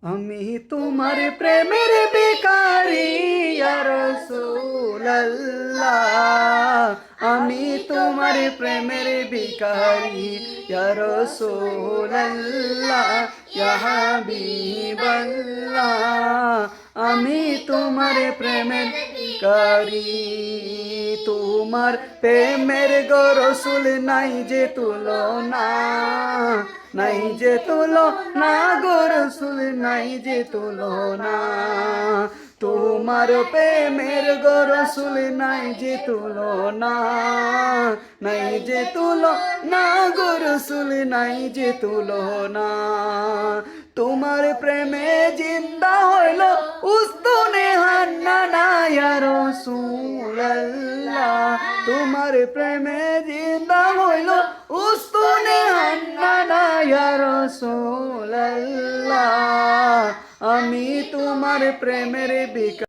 আমি তোমার প্রেমের ভিখারি ইয়া রাসূলুল্লাহ, আমি তোমার প্রেমের ভিখারি ইয়া রাসূলুল্লাহ, ইয়া হাবিবাল্লাহ, আমি তোমার প্রেমের ভিখারি। তোমার প্রেমের গো রাসূল নাই যে তুলনা, নাই যে তুলনা গো রাসূল, নাই যে তুলনা। তোমার প্রেমের গো রাসূল নাই যে তুলনা, নাই যে তুলনা গো রাসূল, নাই যে তুলনা। তোমার প্রেমে জিন্দা হইল উস্তুনে হান্নানা ইয়া রাসূলুল্লাহ, তোমার প্রেমে জিন্দা হইল উস্তুনে হান্নানা ইয়া রাসূলুল্লাহ, আমি তোমার প্রেমের ভিখারি।